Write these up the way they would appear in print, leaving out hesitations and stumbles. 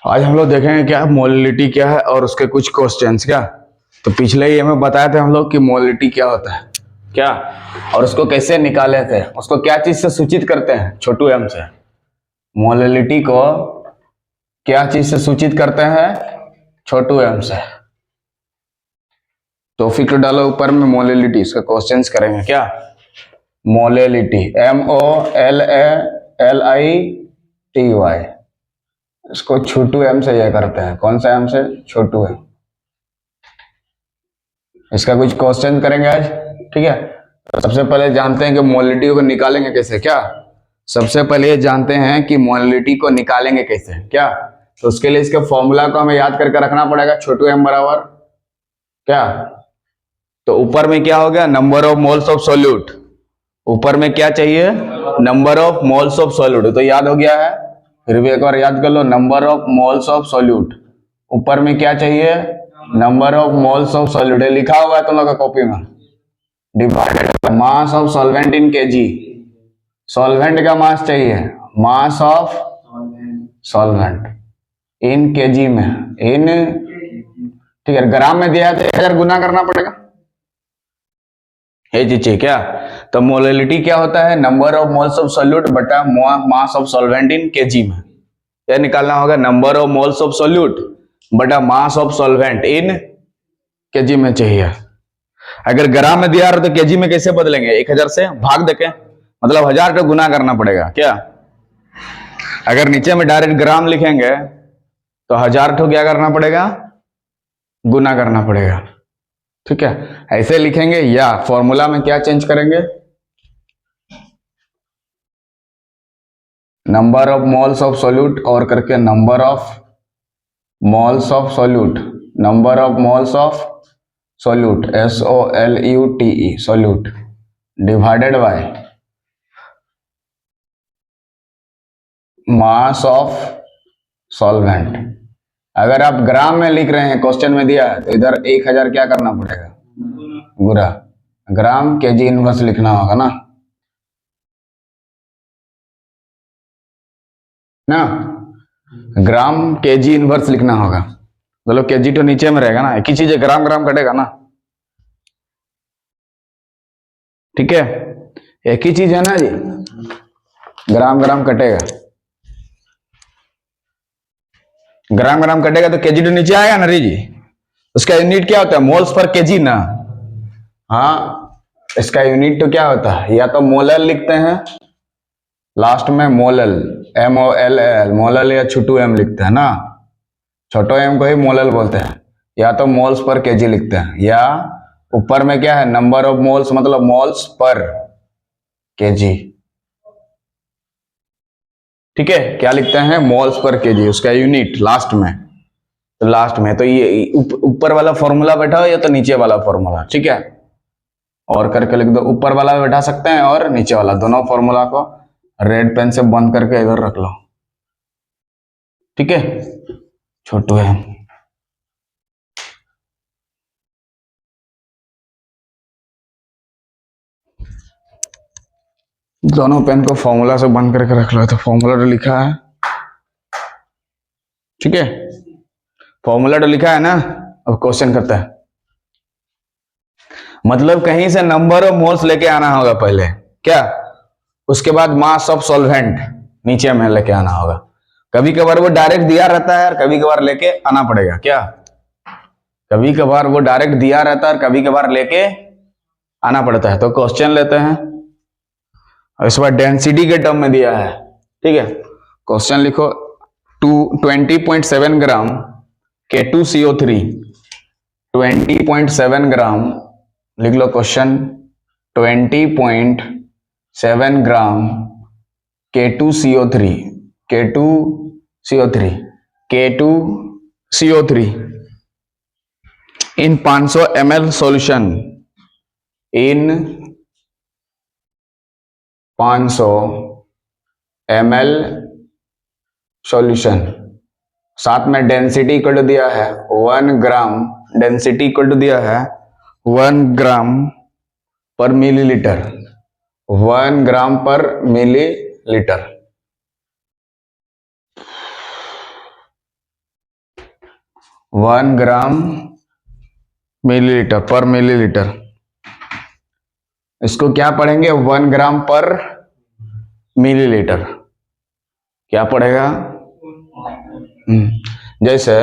आज हम लोग देखेंगे क्या मोलिलिटी क्या है और उसके कुछ क्वेश्चंस क्या। तो पिछले ही हमें बताया था हम लोग कि मोलिलिटी क्या होता है क्या, और उसको कैसे निकाले थे, उसको क्या चीज से सूचित करते हैं, छोटू एम से। मोलिलिटी को क्या चीज से सूचित करते हैं, छोटू एम से। तो फिक्र डालो ऊपर में मोलिलिटी, इसका क्वेश्चंस करेंगे क्या। मोलिलिटी MOLALITY, इसको छोटू एम से ये करते हैं। कौन सा एम से? छोटू एम। इसका कुछ क्वेश्चन करेंगे आज, ठीक है। तो सबसे पहले जानते हैं कि मोलिलिटी को निकालेंगे कैसे क्या। सबसे पहले ये जानते हैं कि मोलिलिटी को निकालेंगे कैसे क्या। तो उसके लिए इसके फॉर्मूला को हमें याद करके रखना पड़ेगा। छोटू एम बराबर क्या, तो ऊपर में क्या हो गया, number of moles of solute. ऊपर में क्या चाहिए, number of moles of solute. तो याद हो गया है, फिर भी एक बार याद कर लो, number of moles of solute. ऊपर में क्या चाहिए, number of moles of solute. लिखा हुआ है तुम लोग का कॉपी में, divided mass of solvent in KG. Solvent का मास चाहिए, mass of solvent in KG में, इन, ठीक है। ग्राम में दिया है तो 1000 गुना करना पड़ेगा, ये चीज चाहिए क्या। तो मोलिलिटी क्या होता है, number of moles of solute बटा mass of solvent in KG में। यह निकालना होगा, number of moles of solute बटा mass of solvent in KG में चाहिए। अगर ग्राम में दिया रहा तो केजी में कैसे बदलेंगे, 1000 से भाग देके, मतलब 1000 का गुना करना पड़ेगा क्या। अगर नीचे में डायरेक्ट ग्राम लिखेंगे तो 1000 क्या करना पड़ेगा, गुना करना पड़ेगा, ठीक है। ऐसे लिखेंगे या फॉर्मूला में क्या चेंज करेंगे, number of moles of solute और करके number of moles of solute, number of moles of solute SOLUTE solute divided by mass of solvent. अगर आप ग्राम में लिख रहे हैं, क्वेश्चन में दिया है, तो इधर 1000 क्या करना पड़ेगा, गुना। ग्राम केजी इनवर्स लिखना होगा ना, ग्राम केजी इनवर्स लिखना होगा। मतलब केजी तो नीचे में रहेगा ना, एक ही चीज है, ग्राम ग्राम कटेगा ना, ठीक है। एक ही चीज है ना जी, ग्राम ग्राम कटेगा, ग्राम ग्राम कटेगा तो केजी तो नीचे आएगा ना री जी। उसका यूनिट क्या होता है, मोल्स पर केजी ना। हाँ, इसका यूनिट तो क्या होता है, या तो मोलल लिखते हैं लास्ट में, मोलल MOLL, मोलल, या छोटू एम लिखते हैं ना, छोटो एम को ही मोलल बोलते हैं। या तो मोल्स पर केजी लिखते हैं, या ऊपर में क्या है, नंबर ऑफ मोल्स, मतलब मोल्स पर केजी, ठीक है। क्या लिखते हैं, मोल्स पर केजी, उसका यूनिट लास्ट में। तो लास्ट में तो ये ऊपर वाला फॉर्मूला बैठा हो या तो नीचे वाला फॉर्मूला, ठीक है। और करके लिख दो, ऊपर वाला भी बैठा सकते हैं और नीचे वाला, दोनों फॉर्मूला को रेड पेन से बंद करके इधर रख लो, ठीक है। छोटू है, दोनों पेन को फॉर्मूला से बंद करके रख लो। तो फॉर्मूला तो लिखा है, ठीक है, फॉर्मूला तो लिखा है ना। अब क्वेश्चन करता है, मतलब कहीं से नंबर ऑफ मोल्स लेके आना होगा पहले क्या, उसके बाद मास ऑफ सॉल्वेंट नीचे में लेके आना होगा। कभी कभार वो डायरेक्ट दिया रहता है और कभी कभार लेके आना पड़ेगा क्या। कभी कभार वो डायरेक्ट दिया रहता है और कभी कभार लेके आना पड़ता है। तो क्वेश्चन लेते हैं, और इस बार डेंसिटी के टर्म में दिया है, ठीक है। क्वेश्चन लिखो, 20.7 ग्राम K2CO3, 20.7 ग्राम लिख लो question, 20.7 gram K2CO3, K2CO3, K2CO3 in 500 ml solution, in 500 ml solution. साथ में डेंसिटी इक्वल टू दिया है 1 ग्राम, डेंसिटी इक्वल टू दिया है 1 ग्राम पर मिलीलीटर, 1 ग्राम पर मिलीलीटर। 1 ग्राम मिलीलीटर पर मिलीलीटर। इसको क्या पढ़ेंगे? 1 ग्राम पर मिलीलीटर। क्या पढ़ेगा? जैसे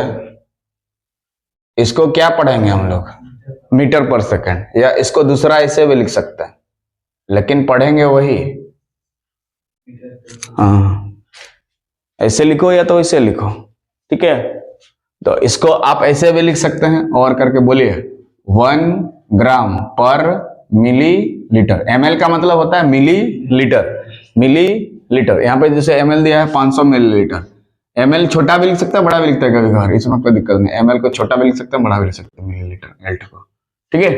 इसको क्या पढ़ेंगे हम लोग? मीटर पर सेकंड, या इसको दूसरा ऐसे भी लिख सकते हैं, लेकिन पढ़ेंगे वही। हाँ, ऐसे लिखो या तो ऐसे लिखो, ठीक है। तो इसको आप ऐसे भी लिख सकते हैं, और करके बोलिए 1 ग्राम पर मिलीलीटर। ml का मतलब होता है मिलीलीटर, मिलीलीटर। यहाँ पे जैसे ml दिया है 500 मिलीलीटर। ml छोटा भी लिख सकता है, बड़ा भी लिखता है कभी कभार, इसमें कोई दिक्कत नहीं। ml को छोटा भी लिख सकते हैं, बड़ा भी लिख सकते हैं, मिलीलीटर एल्ट को, ठीक है।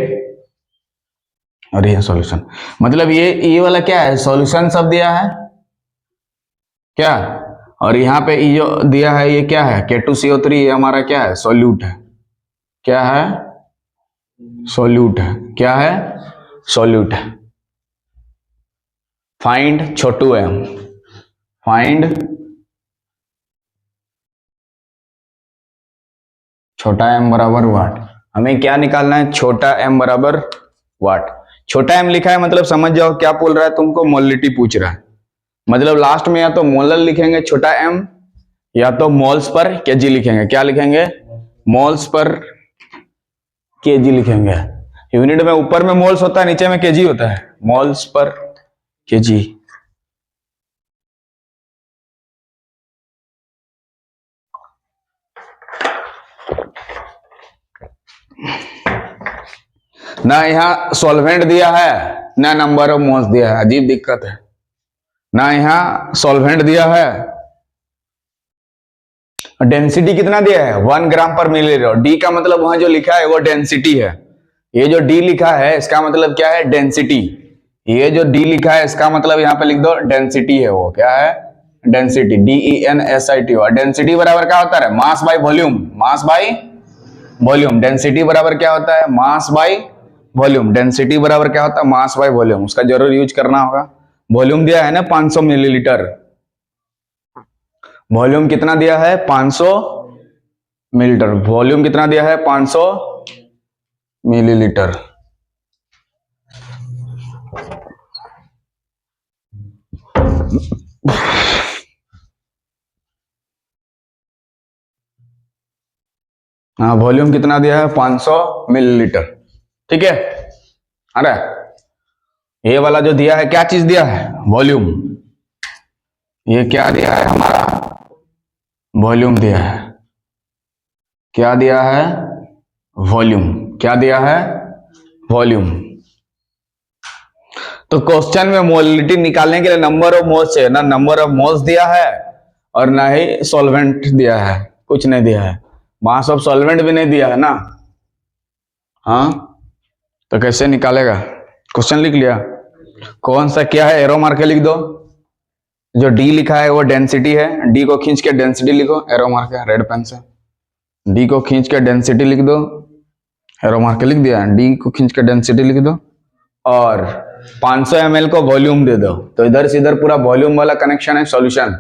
और ये सॉल्यूशन, मतलब ये वाला क्या है? सॉल्यूशन सब दिया है क्या? और यहाँ पे ये जो दिया है ये क्या है? K2CO3, ये हमारा क्या है? सॉल्यूट है। क्या है? सॉल्यूट है। क्या है? सॉल्यूट है। फाइंड छोटू m, फाइंड छोटा m बराबर वाट। हमें क्या निकालना है? छोटा m बराबर वाट। छोटा m लिखा है मतलब समझ जाओ क्या बोल रहा है तुमको, मोलिटी पूछ रहा है। मतलब लास्ट में या तो मोलर लिखेंगे छोटा m, या तो मोल्स पर केजी लिखेंगे। क्या लिखेंगे? मोल्स पर केजी लिखेंगे। यूनिट में ऊपर में मोल्स होता है, नीचे में केजी होता है। Moles per KG. ना यहाँ सॉल्वेंट दिया है, ना नंबर ऑफ मोल्स दिया है, अजीब दिक्कत है। ना यहाँ सॉल्वेंट दिया है, डेंसिटी कितना दिया है? 1 ग्राम पर मिलीलीटर। डी का मतलब वहां जो लिखा है वो डेंसिटी है। ये जो डी लिखा है इसका मतलब क्या है? डेंसिटी। ये जो डी लिखा है इसका मतलब यहाँ पे लिख दो डेंसिटी है। वो क्या है? Density, DENSIT। डेंसिटी बराबर क्या होता है? Mass by volume. Mass by volume. Density बराबर क्या होता है? Mass by volume. डेंसिटी बराबर क्या होता है? Mass by volume. उसका जरूर यूज करना होगा। वॉल्यूम दिया है ना 500 मिलीलीटर। वॉल्यूम कितना दिया है? 500 मिलीलीटर। वॉल्यूम कितना दिया है? 500 मिलीलीटर। हाँ, वॉल्यूम कितना दिया है? 500 मिलीलीटर, ठीक है। अरे ये वाला जो दिया है क्या चीज दिया है? वॉल्यूम। ये क्या दिया है? हमारा वॉल्यूम दिया है। क्या दिया है? वॉल्यूम। क्या दिया है? वॉल्यूम। तो क्वेश्चन में मोलिटी निकालने के लिए नंबर ऑफ मोल्स है ना, नंबर ऑफ मोल्स दिया है और ना ही सॉल्वेंट दिया है, कुछ नहीं दिया है। मास ऑफ सॉल्वेंट भी नहीं दिया है ना। हाँ, तो कैसे निकालेगा? क्वेश्चन लिख लिया, कौन सा क्या है? एरो मार के लिख दो। जो डी लिखा है वो डेंसिटी है, डी को खींच के डेंसिटी लिखो, एरो मार के रेड पेन से। डी को खींच के डेंसिटी लिख दो, एरो मार के लिख दिया। डी को खींच के डेंसिटी लिख दो और 500 ml को वॉल्यूम दे दो। तो इधर से इधर पूरा वॉल्यूम वाला कनेक्शन है सॉल्यूशन।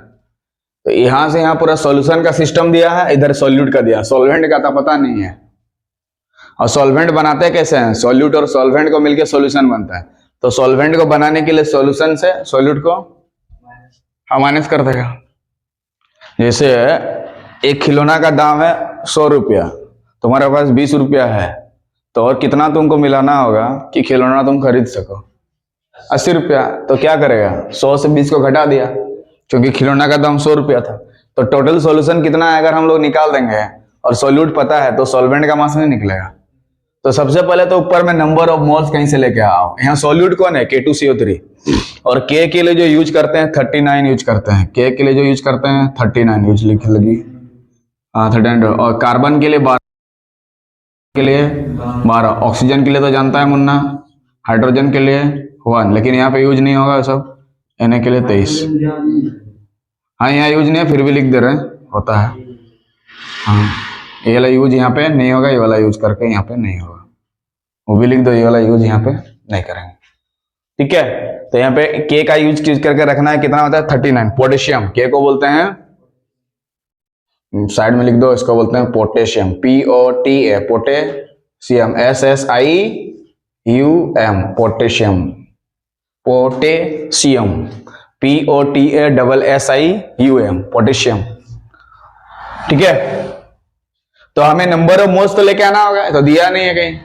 तो यहां से यहां पूरा सॉल्यूशन का सिस्टम दिया है, इधर सॉल्यूट का दिया। सॉल्वेंट का तो पता नहीं है। और सॉल्वेंट बनाते कैसे हैं? सॉल्यूट और सॉल्वेंट को मिलकर सॉल्यूशन बनता है। तो सॉल्वेंट को बनाने के लिए सॉल्यूशन से सॉल्यूट को माइनस कर देगा। जैसे एक खिलौना का दाम है 100 रुपया, तुम्हारे पास 20 रुपया है, तो और कितना तुमको मिलाना होगा कि खिलौना तुम खरीद सको? 80 रुपया। तो क्या करेगा? 100 से 20 को घटा दिया, क्योंकि खिलौना का दाम 100 रुपया था। तो टोटल सॉल्यूशन कितना है अगर हम लोग निकाल देंगे, और सॉल्यूट पता है, तो सॉल्वेंट का मास नहीं निकलेगा। तो सबसे पहले तो ऊपर में नंबर ऑफ मोल्स कहीं से लेके आओ। यहाँ सॉल्यूट कौन है? K2CO3। और K के लिए जो यूज करते हैं 39 यूज करते हैं। K के लिए जो यूज करते हैं 39 यूज लिख लगी। हाँ 39। और कार्बन के लिए 12, के लिए 12, ऑक्सीजन के लिए तो जानता है मुन्ना, हाइड्रोजन के लिए 1, लेकिन यहाँ पे यूज नहीं होगा सब। Na के लिए 23। हाँ यहाँ यूज नहीं है, फिर भी लिख दे रहे हैं, होता है। हाँ ये वाला यूज यहाँ पे नहीं होगा, ये वाला यूज करके यहाँ पे नहीं होगा, वो भी लिख दो। ये वाला यूज यहाँ पे नहीं करेंगे, ठीक है। तो यहाँ पे के का यूज करके रखना है। कितना होता है? 39। पोटेशियम, के को बोलते हैं साइड में लिख दो, इसको बोलते हैं potassium, POTA potassium, SSIUM potassium, potassium, POTASSIUM potassium. ठीक है, तो हमें नंबर ऑफ मोल्स तो लेके आना होगा, तो दिया नहीं है कहीं।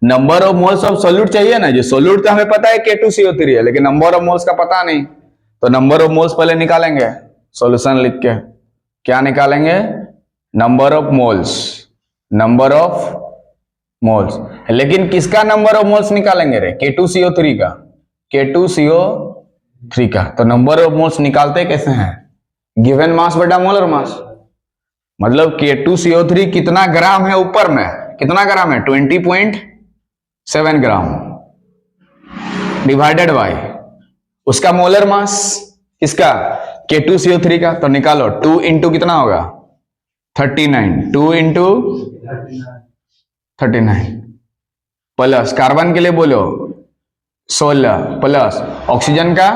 Number of moles of solute चाहिए ना, जो सोल्यूट तो हमें पता है K2CO3 है, लेकिन नंबर ऑफ मोल्स का पता नहीं। तो नंबर ऑफ मोल्स पहले निकालेंगे सॉल्यूशन लिख के। क्या निकालेंगे? Number of moles, number of moles. लेकिन किसका नंबर ऑफ मोल्स निकालेंगे रे? K2CO3 का, K2CO3 का। तो नंबर ऑफ मोल्स निकालते कैसे हैं? गिवन मास बटा मोलर मास। मतलब K2CO3 कितना ग्राम है ऊपर में, कितना ग्राम है? 20.7 ग्राम डिवाइडेड बाय उसका मोलर मास, किसका? K2CO3 का। तो निकालो, 2 इंटू कितना होगा? 39, 2 इंटू 39 प्लस कार्बन के लिए बोलो 16 प्लस ऑक्सीजन का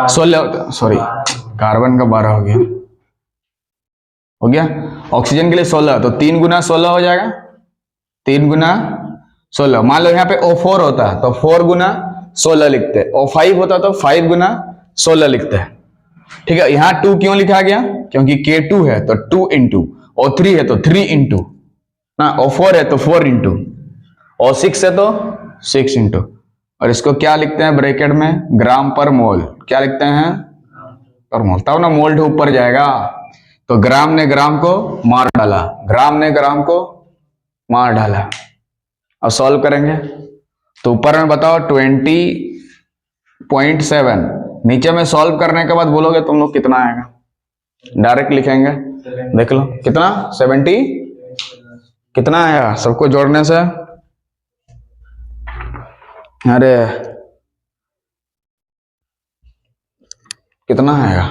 16, सॉरी कार्बन का 12 हो गया ऑक्सीजन के लिए 16, तो 3 गुना 16 हो जाएगा, 3 गुना 16। मान लो यहाँ पे O4 होता है तो 4 गुना 16 लिखते हैं, O5 होता तो 5 गुना 16 लिखते हैं। ठीक है, यहाँ 2 क्यों लिखा गया? क्योंकि K2 है तो 2 इंटू, O3 है तो 3 इंटू ना, O4 है तो 4 इंटू, O6 है तो 6 इंटू। और इसको क्या लिखते हैं ब्रैकेट में? ग्राम पर मोल। क्या लिखते हैं? पर मोल, तब ना मोल ऊपर जाएगा। तो ग्राम ने ग्राम को मार डाला, ग्राम ने ग्राम को मार डाला। अब सॉल्व करेंगे तो ऊपर में बताओ 20.7, नीचे में सॉल्व करने के बाद बोलोगे तुम लोग कितना आएगा, डायरेक्ट लिखेंगे। देख लो कितना, 70 कितना आया सबको जोड़ने से? अरे कितना आएगा?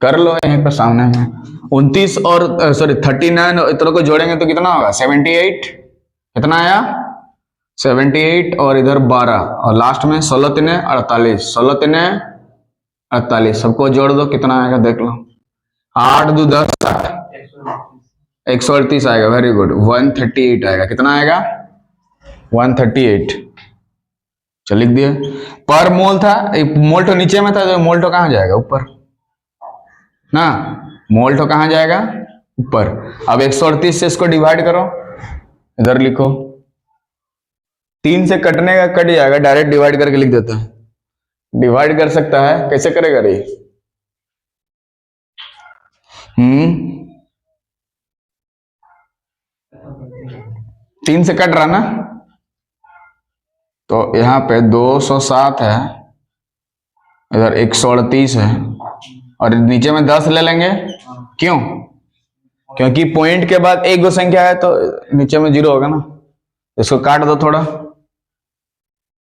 कर लो यहीं पर सामने में। 29 और 39 इतना को जोड़ेंगे तो कितना होगा? 78। कितना आया? 78 और इधर 12 और लास्ट में 16 3 48, 16 3 48 सबको जोड़ दो, कितना आएगा देख लो। 8 2 10 138 आएगा। वेरी गुड, 138 आएगा। कितना आएगा? 138। चल लिख दिया। पर मोल था, मोल तो नीचे में था, तो मोल तो कहां जाएगा? ऊपर ना, मोल तो कहां जाएगा? ऊपर। अब 138 से इसको डिवाइड करो, इधर लिखो। 3 से कटने का कट जाएगा, डायरेक्ट डिवाइड करके लिख देता है। डिवाइड कर सकता है, कैसे करेगा रे? 3 से कट रहा ना, तो यहाँ पे 207 है, इधर 138 है और नीचे में 10 ले लेंगे। क्यों? क्योंकि पॉइंट के बाद एक दो संख्या है तो नीचे में 0 होगा ना। इसको काट दो थोड़ा।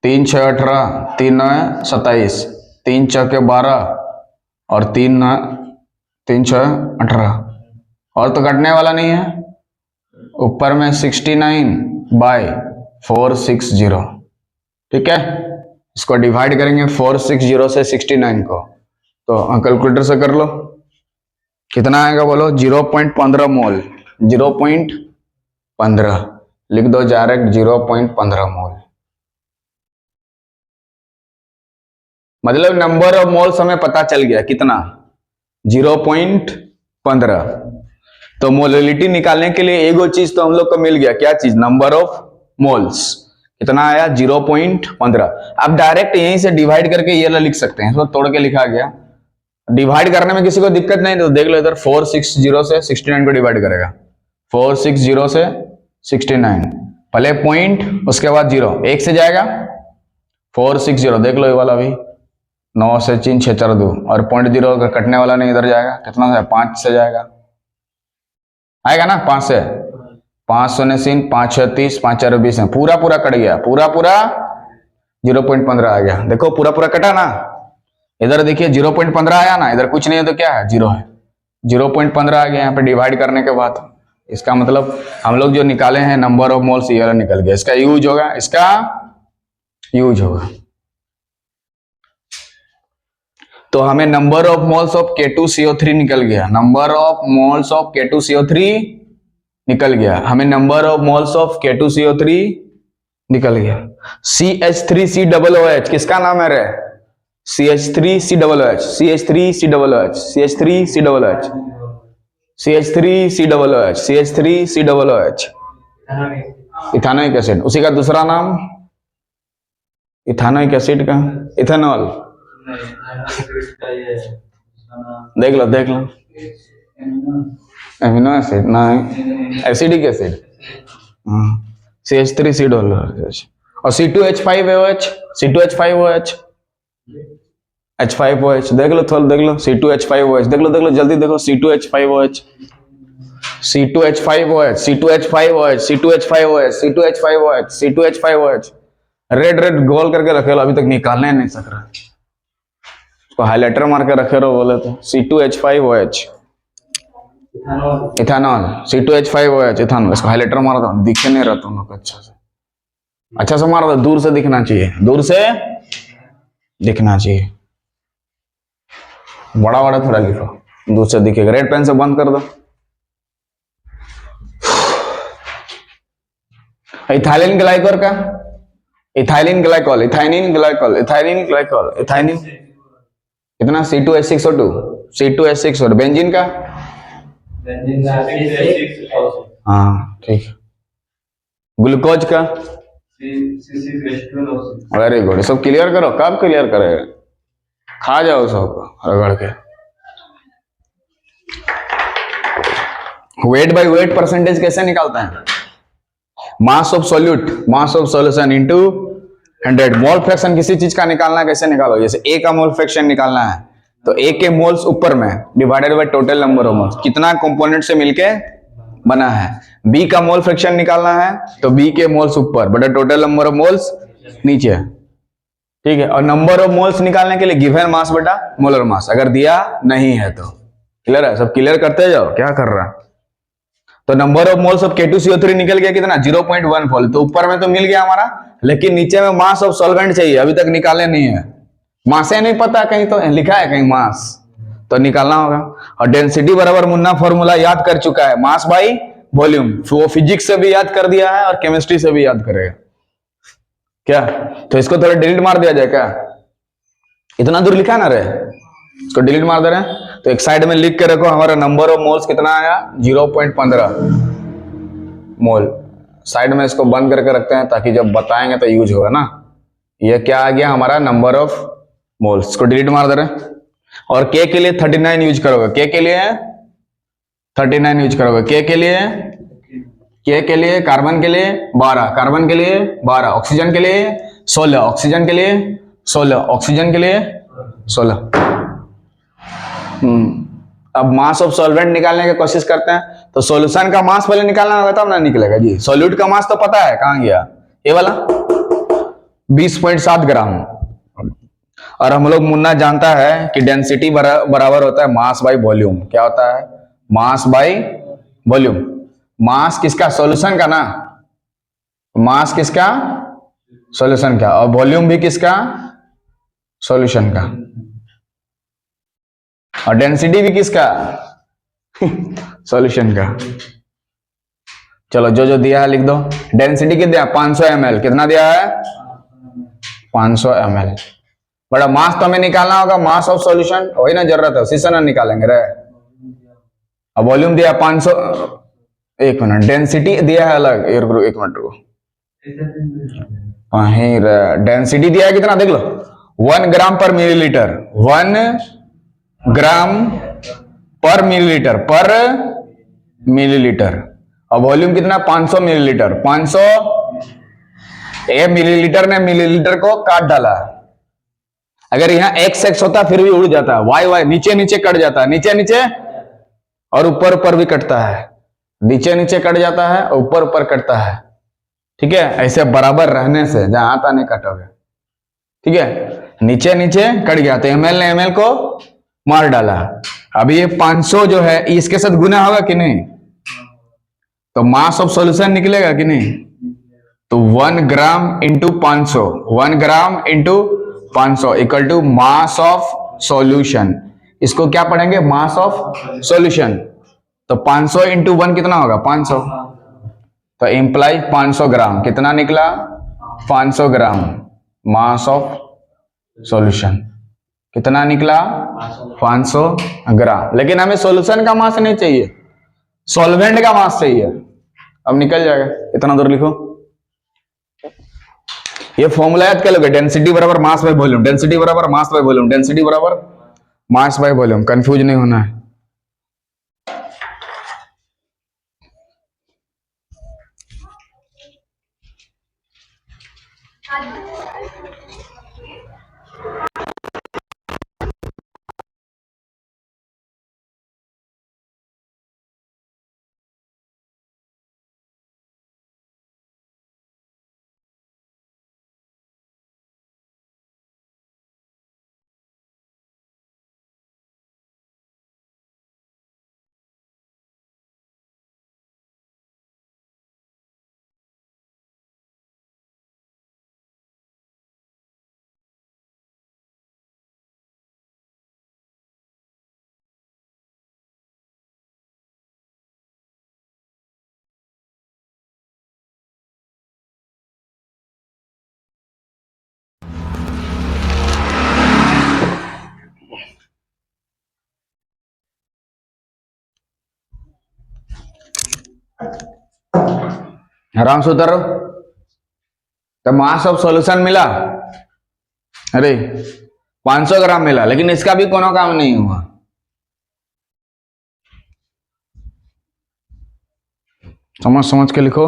3 6 18, 3 9 27, 3 6 12 और 3 6 18। और तो कटने वाला नहीं है। ऊपर में 69/460। ठीक है, इसको डिवाइड करेंगे 460 से 69 को, तो कैलकुलेटर से कर लो कितना आएगा बोलो। 0.15 मोल, 0.15 लिख दो डायरेक्ट, 0.15 मोल। मतलब नंबर ऑफ मोल्स हमें पता चल गया कितना, 0.15। तो मोलिलिटी निकालने के लिए एक और चीज तो हम लोग को मिल गया, क्या चीज? Number of moles. कितना आया? 0.15। अब डायरेक्ट यहीं से डिवाइड करके ये लिख सकते हैं, इसको तोड़ के लिखा गया। डिवाइड करने में किसी को दिक्कत नहीं तो देख लो, इधर 460 से 69 को डिवाइड करेगा। 460 से 69, पहले पॉइंट उसके बाद 0, 1 से जाएगा 460। देख लो ये वाला भी 9 से 3 6 4 2 और पॉइंट 0 कटने वाला नहीं, इधर जाएगा। कितना है? 5 से जाएगा, आएगा ना 5 से। 5 शून्य 3 5 6 30, 5 4 20 है, पूरा पूरा कट गया, पूरा पूरा 0.15 आ गया। देखो पूरा पूरा कटा ना। इधर देखिए 0.15 आया ना, इधर कुछ नहीं है तो क्या है? 0 है। 0.15 आ गया यहाँ पे डिवाइड करने के बाद। इसका मतलब हम लोग जो निकाले हैं नंबर ऑफ मोल्स ये वाला निकल गया। इसका यूज होगा, इसका यूज होगा। तो हमें number of moles of K2CO3 निकल गया, number of moles of K2CO3 निकल गया, हमें number of moles of K2CO3 निकल गया। CH3COOH किसका नाम है रे? CH3COOH, CH3COOH, CH3COOH, CH3COOH, CH3COOH, ethanoic acid. उसी का दूसरा नाम इथानोइक एसिड का इथेनॉल। देख लो एमिनो एसिड ना, एसिडिक एसिड। CH3COOH और C2H5OH, C2H5OH, H5OH देख लो, थोड़ा देख लो, C2H5OH देख लो जल्दी देखो, C2H5OH, C2H5OH, C2H5OH, C2H5OH, C2H5OH, C2H5OH, red गोल करके रखे लो, अभी तक निकालने नहीं सक रहा, उसको हाइलाइटर मार के रखे रहो बोले तो। C2H5OH इथानॉल, C2H5OH इथानॉल, इसको हाइलाइटर मार दो, दिखे नहीं रहा तुम लोग अच्छा से मार दो, दूर से दिखना चाहिए, दूर से दिखना चाहिए, बड़ा थोड़ा लिखो, दूर से दिखेगा। रेड पेन से बंद कर दो। इथाइलिन ग्लाइकोल का, ethylene glycol, ethylene glycol, ethylene glycol, ethylene कितना? C2H6O2, C2H6O2। बेंजीन का, हाँ ठीक। ग्लूकोज का, वेरी गुड। सब क्लियर करो, कब क्लियर करेगा? खा जाओ सबको रगड़ के। वेट बाय वेट परसेंटेज कैसे निकालते हैं? Mass of solute, mass of solution into 100। Mole fraction किसी चीज का निकालना है, कैसे निकालो? जैसे A का मोल फ्रैक्शन निकालना है तो A के मोल्स ऊपर में divided by total number of moles, कितना कंपोनेंट से मिलके बना है। B का मोल फ्रैक्शन निकालना है तो B के मोल्स ऊपर बटा टोटल नंबर ऑफ मोल्स नीचे, ठीक है। और नंबर ऑफ मोल्स निकालने के लिए गिवन मास बटा मोलर मास, अगर दिया नहीं है तो। क्लियर है? सब क्लियर करते जाओ, क्या कर रहा है। तो number of moles of K2CO3 निकल गया कितना? 0.14। तो ऊपर में तो मिल गया हमारा, लेकिन नीचे में मास ऑफ सॉल्वेंट चाहिए, अभी तक निकाले नहीं है। मास है नहीं पता, कहीं तो लिखा है कहीं मास, तो निकालना होगा। और डेंसिटी बराबर मुन्ना फॉर्मूला याद कर चुका है, मास बाई वॉल्यूम, वो फिजिक्स से भी याद कर दिया है और केमिस्ट्री से भी याद करेगा क्या। तो इसको थोड़ा डिलीट मार दिया जाए क्या? इतना दूर लिखा ना रे, इसको डिलीट मार दे रहे हैं। तो एक साइड में लिख के रखो, हमारा नंबर ऑफ मोल्स कितना आया? 0.15 मोल। साइड में इसको बंद करके रखते हैं ताकि जब बताएंगे तो यूज होगा ना। ये क्या आ गया हमारा? Number of moles. इसको डिलीट मार दे रहे हैं। और K के लिए 39 यूज करोगे, K के लिए 39 यूज करोगे, K के लिए कार्बन के लिए 12, कार्बन के लिए 12, ऑक्सीजन के लिए 16, ऑक्सीजन के लिए 16, ऑक्सीजन के लिए 16। अब मास ऑफ सॉल्वेंट निकालने की कोशिश करते हैं, तो सॉल्यूशन का मास पहले निकालना होगा तब ना निकलेगा जी। सॉल्यूट का मास तो पता है, कहां गया ये वाला 20.7 ग्राम। और हम लोग मुन्ना जानता है कि डेंसिटी बराबर होता है मास बाई वॉल्यूम। क्या होता है? Mass by volume. मास किसका? सॉल्यूशन का ना। मास किसका? सॉल्यूशन का। और वॉल्यूम भी किसका? सॉल्यूशन का। और डेंसिटी भी किसका? सॉल्यूशन का। चलो जो दिया है लिख दो। डेंसिटी कितना दिया? 500 ml। कितना दिया है? 500 ml। बड़ा मास तो हमें निकालना होगा, मास ऑफ सॉल्यूशन, वही ना जरूरत है, उसी से ना निकालेंगे रे। अब वॉल्यूम दिया 500, एक मिनट, डेंसिटी दिया है अलग, एक मिनट रुको, वहीं डेंसिटी दिया है कितना देख लो, 1 ग्राम पर मिलीलीटर, 1 ग्राम पर मिलीलीटर। और वॉल्यूम कितना? 500 मिलीलीटर। 500 ये मिलीलीटर ने मिलीलीटर को काट डाला। अगर यहाँ x होता फिर भी उड़ जाता है, y नीचे कट जाता है, नीचे और ऊपर भी कटता है, नीचे कट जाता है और ऊपर कटता है। ठीक है, ऐसे बराबर रहने से जहां आता नहीं कटोगे। ठीक है, नीचे कट गया तो ml ने ml को मार डाला। अभी ये 500 जो है इसके साथ गुना होगा कि नहीं, तो मास ऑफ सॉल्यूशन निकलेगा कि नहीं। तो 1 gram into 500, 1 gram into 500 equal to mass of solution. इसको क्या पढ़ेंगे? Mass of solution. तो 500 इंटू 1 कितना होगा? 500। तो इंप्लाई 500 ग्राम। कितना निकला? 500 ग्राम मास ऑफ सॉल्यूशन। कितना निकला? 500 ग्राम। लेकिन हमें सॉल्यूशन का मास नहीं चाहिए, सॉल्वेंट का मास चाहिए। अब निकल जाएगा, इतना दूर लिखो। ये फॉर्मूला याद कर लोगे, डेंसिटी बराबर मास बाय वॉल्यूम, डेंसिटी बराबर मास बाय वॉल्यूम, डेंसिटी बराबर मास बाय वॉल्यूम। कंफ्यूज नहीं होना है। आराम से उतरो। तो मास ऑफ सॉल्यूशन मिला, अरे 500 ग्राम मिला, लेकिन इसका भी कोनो काम नहीं हुआ। समझ के लिखो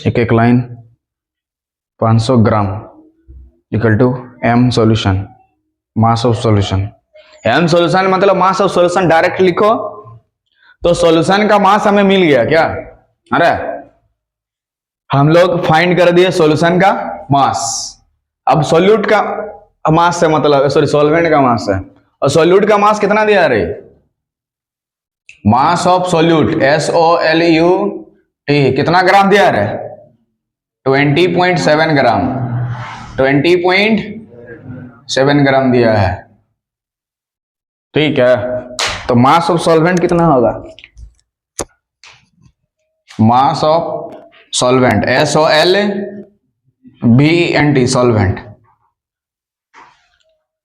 एक एक line. 500 gram equal to m solution, mass of solution. m solution मतलब मास ऑफ सॉल्यूशन डायरेक्ट लिखो। तो सॉल्यूशन का मास हमें मिल गया क्या? अरे हम लोग फाइंड कर दिए सॉल्यूशन का मास। अब सॉल्यूट का मास से मतलब, सॉरी, सॉल्वेंट का मास है। और सॉल्यूट का मास कितना दिया रे? मास ऑफ सॉल्यूट SOLUT कितना ग्राम दिया रे? 20.7 ग्राम। 20.7 ग्राम दिया है। ठीक है, तो मास ऑफ सॉल्वेंट कितना होगा? मास ऑफ सॉल्वेंट SOLVENT सॉल्वेंट।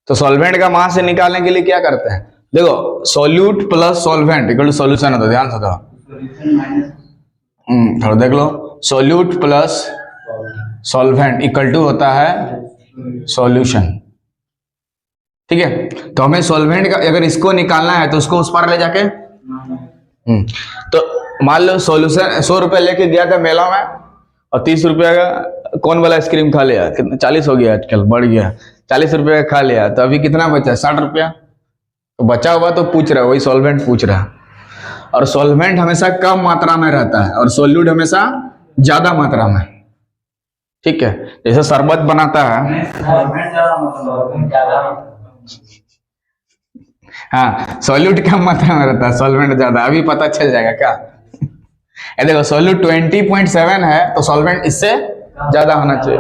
तो सॉल्वेंट का मास से निकालने के लिए क्या करते हैं? देखो, solute plus solvent equal to solution होता है। ध्यान से दो, थोड़ा देख लो। Solute plus solvent equal to होता है सॉल्यूशन। ठीक है, तो हमें सॉल्वेंट का अगर इसको निकालना है तो उसको उस पार ले जाके तो मान लो सॉल्यूशन 100 रुपए लेके गया था मेला में, और 30 रुपया का कौन वाला आइसक्रीम खा लिया। कितना? 40 हो गया, आजकल बढ़ गया। 40 रुपये का खा लिया, तो अभी कितना बचा? 60 रुपया। तो बचा हुआ तो पूछ रहा है, वही सॉल्वेंट पूछ रहा है। और सॉल्वेंट हमेशा कम मात्रा में रहता है और सॉल्यूट हमेशा ज्यादा मात्रा में। ठीक है, जैसे शरबत बनाता है, हाँ, सॉल्यूट कम मात्रा में रहता है, सॉल्वेंट ज्यादा। अभी पता चल जाएगा क्या? ये देखो, सॉल्यूट 20.7 है तो सॉल्वेंट इससे ज्यादा होना चाहिए,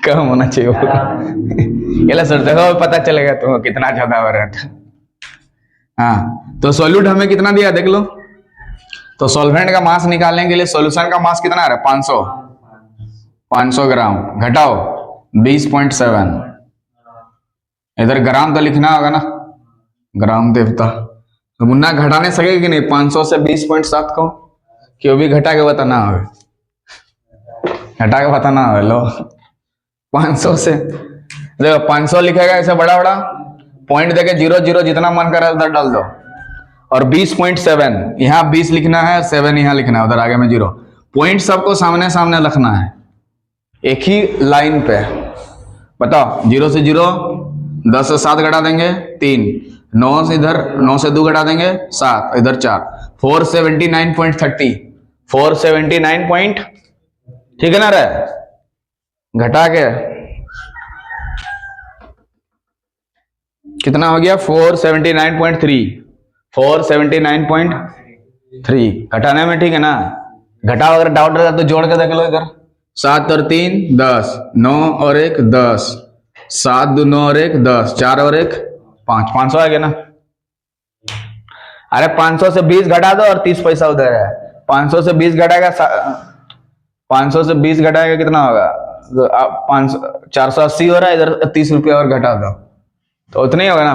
कम होना चाहिए। ये सर देखो, पता चलेगा तुमको कितना ज्यादा हो रहा है। हाँ, तो सॉल्यूट हमें कितना दिया देख लो। तो सॉल्वेंट का मास निकालने के लिए सॉल्यूशन का मास कितना आ रहा है? 500 ग्राम। घटाओ 20.7। इधर ग्राम तो लिखना होगा ना, ग्राम देवता। तो मुन्ना घटाने सकेगा कि नहीं 500 से 20.7 को? कि वो भी घटा के बताना होगा, घटा के बताना होगा। लो 500 से देखो, 500 लिखेगा ऐसे बड़ा बड़ा पॉइंट देके 00 जितना मन करे उधर डाल दो। और 20.7 यहाँ 20 लिखना है, 7 यहाँ लिखना है, उधर आगे में 0। पॉइंट सबको सामने सामने लिखना है, एक ही लाइन पे। बताओ, 0 से 0, 10 से 7 घटा देंगे 3, 9 से इधर 9 से 2 घटा देंगे 7, इधर 4, 479.30, 479 ठीक है ना रे? घटा के कितना हो गया? 479.3, 479.3 घटाने में। ठीक है ना? घटाओ, अगर डाउट रहता तो जोड़ के देख लो। इधर 7 और 3 10, 9 और 1 10, 7 2 9 और 1 10, 4 और 1 500 आ गया ना। अरे 500 से 20 घटा दो और 30 पैसा उधर है। 500 से 20 घटाएगा 500 से 20 घटाएगा कितना होगा? 480 हो रहा है, इधर 30 रुपया और घटा दो तो उतना ही होगा ना।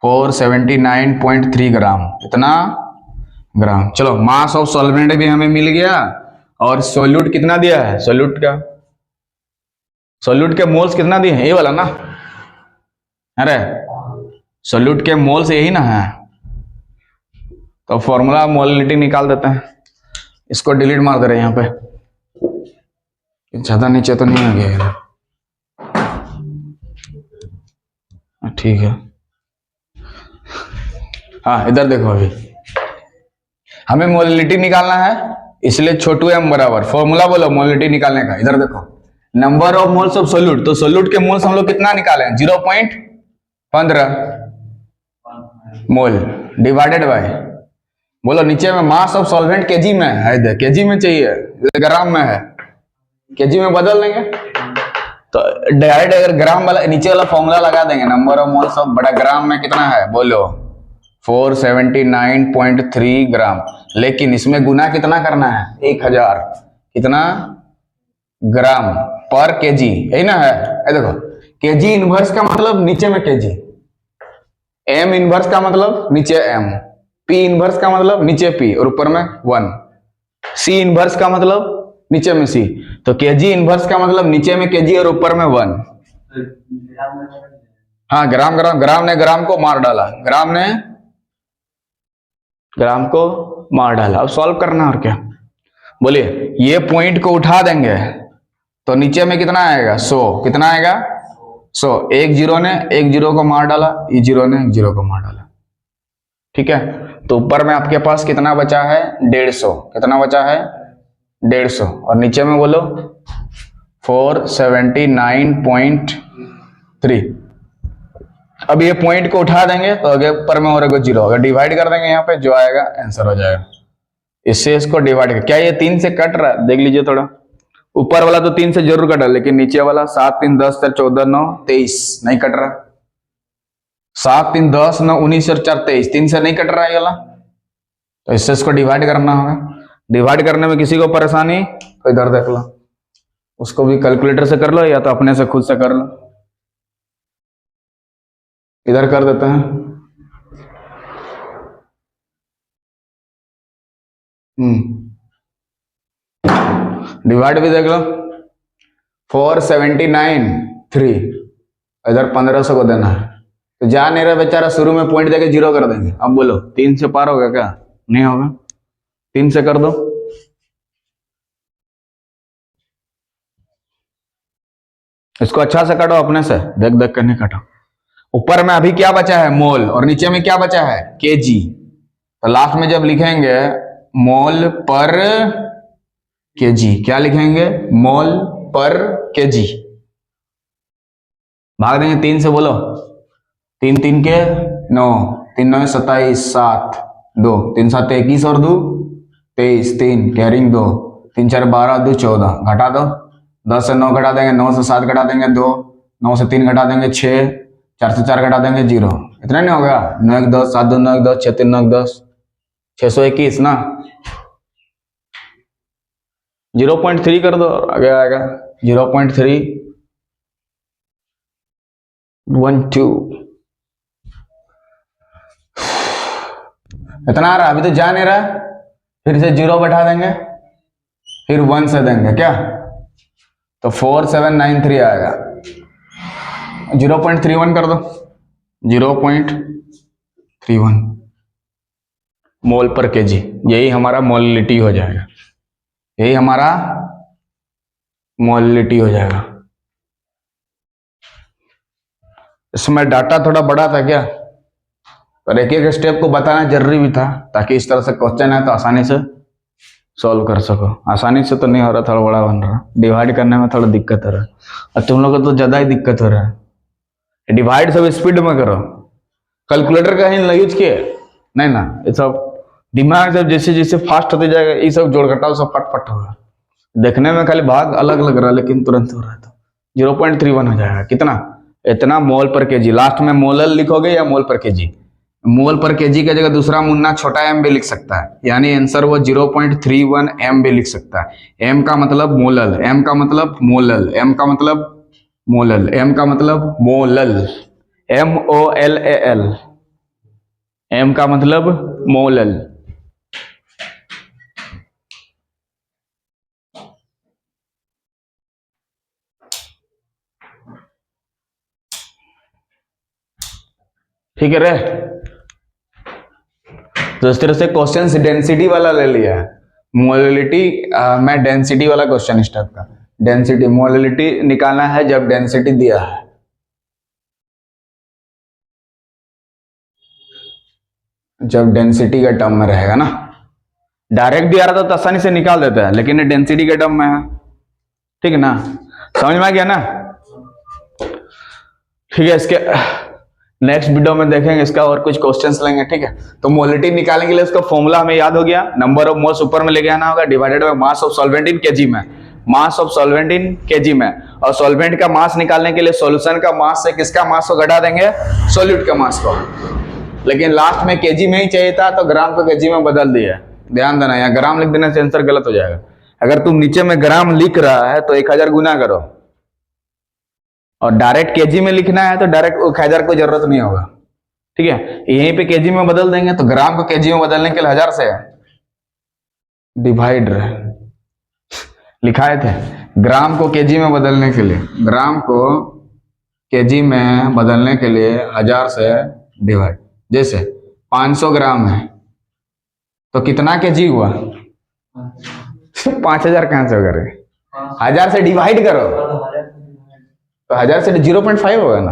479.3 ग्राम, इतना ग्राम। चलो मास ऑफ सॉल्वेंट भी हमें मिल गया और सोल्यूट कितना दिया है? सोल्यूट के मोल्स कितना दिए हैं? ये वाला ना। अरे सोल्यूट के मोल्स यही ना है, तो फॉर्मूला मोलिटी निकाल देते हैं। इसको डिलीट मार दे रहे हैं यहाँ पे, ज्यादा नीचे तो नहीं आ गया। ठीक है, हाँ इधर देखो, अभी हमें मोलिटी निकालना है, इसलिए छोटू m बराबर, फॉर्मूला बोलो मोलिटी निकालने का। इधर देखो, number of moles of solute, तो सोल्यूट के मोल्स हम लोग कितना निकाले हैं? 0.15 मोल डिवाइडेड बाय, बोलो नीचे में मास ऑफ सॉल्वेंट केजी में है, केजी में चाहिए, ग्राम में है, केजी में बदल देंगे तो डायरेक्ट अगर ग्राम वाला नीचे वाला फॉर्मूला लगा देंगे, नंबर ऑफ मोल्स ऑफ बड़ा ग्राम में कितना है बोलो? 479.3 ग्राम। लेकिन इसमें गुना कितना करना है? 1000 कितना ग्राम पर केजी, यही ना है। देखो केजी इनवर्स का मतलब नीचे में केजी, एम इनवर्स का मतलब नीचे एम, पी इनवर्स का मतलब नीचे पी और ऊपर में 1, सी इनवर्स का मतलब नीचे में सी, तो केजी इनवर्स का मतलब नीचे में केजी और ऊपर में 1। हाँ ग्राम ने ग्राम को मार डाला, ग्राम ने ग्राम को मार डाला। अब सॉल्व करना और क्या, बोलिए ये पॉइंट को उठा देंगे तो नीचे में कितना आएगा? 100, कितना आएगा? 100। एक जीरो ने एक जीरो को मार डाला, ये जीरो ने एक जीरो को मार डाला, ठीक है। तो ऊपर में आपके पास कितना बचा है? 150, कितना बचा है? 150, और नीचे में बोलो 479.3। अब ये पॉइंट को उठा देंगे तो आगे ऊपर में और जीरो, अगर डिवाइड कर देंगे यहाँ पे जो आएगा आंसर हो जाएगा। इससे इसको डिवाइड कर, क्या ये 3 से कट रहा है? देख लीजिए थोड़ा, ऊपर वाला तो 3 से जरूर कटा, लेकिन नीचे वाला 7 3 10 14 9 23 नहीं कट रहा। 7 3 10 9 19 और 4 23, 3 से नहीं कट रहा है ये वाला, तो इससे इसको डिवाइड करना होगा। डिवाइड करने में किसी को परेशानी तो इधर देख लो, उसको भी कैलकुलेटर से कर लो या तो अपने से खुद से कर लो। इधर कर देते हैं, डिवाइड भी देख लो, 479.3, इधर 1500 को देना है, तो जा नहीं रहा बेचारा, शुरू में पॉइंट देके जीरो कर देंगे। अब बोलो 3 से पार होगा क्या? नहीं होगा, 3 से कर दो। इसको अच्छा से काटो, अपने से देख देख कर नहीं काटो। ऊपर में अभी क्या बचा है? मोल, और नीचे में क्या बचा है? केजी। तो लास्ट में जब लिखेंगे मोल पर केजी, क्या लिखेंगे? मोल पर केजी। भाग देंगे 3 से, बोलो 3 3 के 9, 3 9 27, 7 2 3 7 21 और 2 23, 3 कैरिंग 2, 3 4 12 2 14, घटा दो। 10 से 9 घटा देंगे, 9 से 7 घटा देंगे 2, 9 से 3 घटा देंगे 6, 4 से 4 घटा देंगे 0, इतना नहीं होगा? 9 1 10 7 2 9 1 10 6 3 9 1 10, 621 ना। 0.3 कर दो, आगे आएगा 0.3 1 2, इतना आ रहा, अभी तो जा नहीं रहा। फिर से 0 बैठा देंगे, फिर 1 से देंगे क्या, तो 4793 आएगा। 0.31 कर दो, 0.31 मोल पर केजी, यही हमारा मोलिटी हो जाएगा, यही हमारा मोलिटी हो जाएगा। इसमें डाटा थोड़ा बड़ा था क्या, पर एक एक स्टेप को बताना जरूरी भी था, ताकि इस तरह से क्वेश्चन है तो आसानी से सॉल्व कर सको। आसानी से तो नहीं हो रहा, थोड़ा बड़ा बन रहा, डिवाइड करने में थोड़ा दिक्कत हो रहा है, और तुम लोग को तो ज्यादा ही दिक्कत हो रहा है। डिवाइड सब स्पीड में करो, कैलकुलेटर का ही यूज किए नहीं ना, ये सब दिमाग जब जैसे जैसे फास्ट होते जाएगा, ये सब जोड़ घटाव सब फटफट होगा। देखने में खाली भाग अलग लग रहा है, लेकिन तुरंत हो रहा है। तो 0.31 हो जाएगा। कितना? इतना मोल पर केजी। लास्ट में मोलल लिखोगे या मोल पर केजी? मोल पर केजी की जगह दूसरा मुन्ना छोटा m भी लिख सकता है, यानी आंसर वो 0.31 m भी लिख सकता है। m का मतलब मोलल, m का मतलब मोलल, m का मतलब मोलल, m का मतलब मोलल, MOLAL, m का मतलब मोलल। ठीक है रे? तो इस तरह से क्वेश्चन डेंसिटी वाला ले लिया है। मोललिटी मैं डेंसिटी वाला क्वेश्चन इस टाइप का, डेंसिटी मोललिटी निकालना है जब डेंसिटी दिया है। जब डेंसिटी का टर्म में रहेगा ना, डायरेक्ट दिया रहा तो आसानी से निकाल देता है, लेकिन ये डेंसिटी के टर्म में है। ठीक है ना? समझ में आ गया ना? ठीक है, इसके नेक्स्ट वीडियो में देखेंगे इसका और कुछ क्वेश्चंस लेंगे। ठीक है, तो मोलिटी निकालने के लिए इसका फॉर्मूला हमें याद हो गया, नंबर ऑफ मोल्स ऊपर में लेके आना होगा divided by mass of solvent in KG में, mass of solvent in KG में। और सॉल्वेंट का मास निकालने के लिए सॉल्यूशन का मास से किसका मास को घटा देंगे? सॉल्यूट का मास को। लेकिन लास्ट में केजी में ही चाहिए था तो ग्राम को केजी में बदल दिया। ध्यान देना, यहाँ ग्राम लिख देने से आंसर गलत हो जाएगा। अगर तुम नीचे में ग्राम लिख रहा है तो 1000 गुना करो, और डायरेक्ट केजी में लिखना है तो डायरेक्ट 1000 को जरूरत नहीं होगा। ठीक है, यहीं पे केजी में बदल देंगे तो ग्राम को केजी में बदलने के लिए 1000 से डिवाइड लिखाए थे। ग्राम को केजी में बदलने के लिए, ग्राम को केजी में बदलने के लिए 1000 से डिवाइड। जैसे 500 ग्राम है तो कितना केजी हुआ? 5000 कहां से होगा? 1000 से डिवाइड करो तो 1000 से 0.5 होगा ना।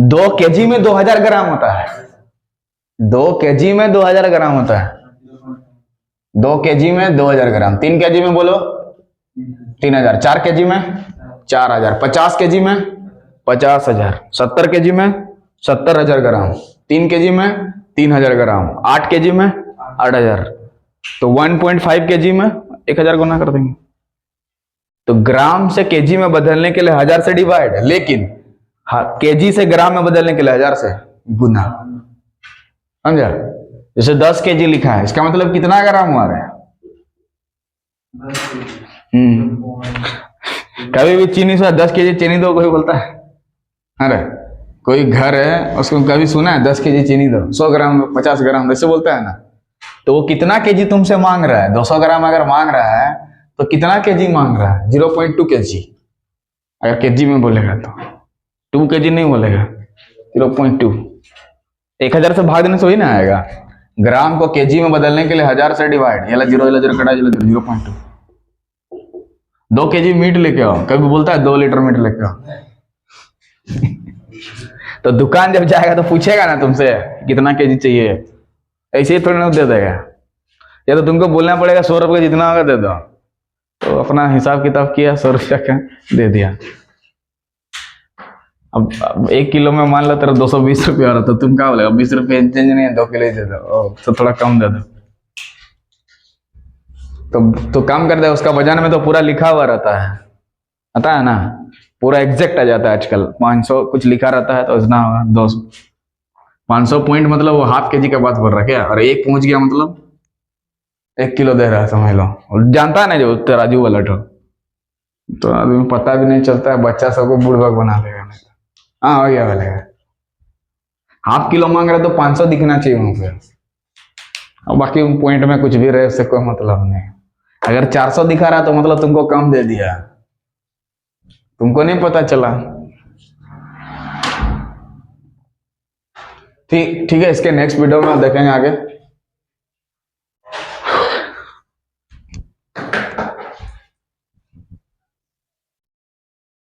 2 केजी में 2000 ग्राम होता है, 2 केजी में 2000 ग्राम होता है, 2 केजी में 2000 ग्राम। 3 केजी में बोलो 3000, 4 केजी में 4000, 50 केजी में 50000, 70 केजी में 70000 ग्राम, 3 केजी में 3000 ग्राम, 8 केजी में 8000, तो 1.5 केजी में 1000 गुना कर देंगे। तो ग्राम से केजी में बदलने के लिए 1000 से डिवाइड, लेकिन केजी से ग्राम में बदलने के लिए 1000 से गुना। समझा? जैसे 10 केजी लिखा है, इसका मतलब कितना ग्राम हुआ है? कभी भी चीनी से 10 केजी चीनी दो कोई बोलता है? अरे कोई घर है उसको कभी सुना है 10 केजी चीनी दो, 100 ग्राम 50 ग्राम ऐसे बोलता है ना? तो वो कितना केजी तुमसे मांग रहा है? 200 ग्राम अगर मांग रहा है तो कितना केजी मांग रहा है? 0.2 केजी। अगर केजी में बोलेगा तो 2 केजी नहीं बोलेगा, 0.2। 1000 से भाग देने से वही ना आएगा। ग्राम को केजी में बदलने के लिए 1000 से डिवाइड, ये 0 कटा 0.2। 2 केजी मीट लेके आओ, कभी बोलता है 2 लीटर मीट लेके आओ। तो दुकान जब जाएगा तो पूछेगा ना तुमसे कितना केजी चाहिए, ऐसे ही थोड़ी ना दे देगा। या तो तुमको बोलना पड़ेगा 100 रुपये जितना होगा दे दो। तो अपना हिसाब किताब किया, 100 रुपया का दे दिया। अब 1 किलो में मान लो तेरा 220 रुपया हो रहा, तो तुम क्या बोलेगा? 20 रुपये एक्सचेंज नहीं है, 2 किलो ही दे दो, तो थोड़ा कम दे दो। तो कम कर दे, उसका वजन में तो पूरा लिखा हुआ रहता है, आता है ना, पूरा एग्जैक्ट आ जाता है। आजकल 500 कुछ लिखा रहता है तो इतना होगा 200। 500 पॉइंट मतलब वो हाफ केजी का बात बोल रहा है क्या? और 1 पहुंच गया मतलब 1 किलो दे रहा है, समझ लो। और जानता है ना जो तराजू वाला तो आदमी पता भी नहीं चलता है, बच्चा सबको बुड़बक बना देगा। हाँ हो गया वाले, हाफ किलो मांग रहा तो 500 दिखना चाहिए वहां पे। और बाकी पॉइंट में कुछ भी रहे उससे कोई मतलब नहीं। अगर 400 दिखा रहा तो मतलब तुमको कम दे दिया, तुमको नहीं पता चला। ठीक है, इसके नेक्स्ट वीडियो में देखेंगे आगे।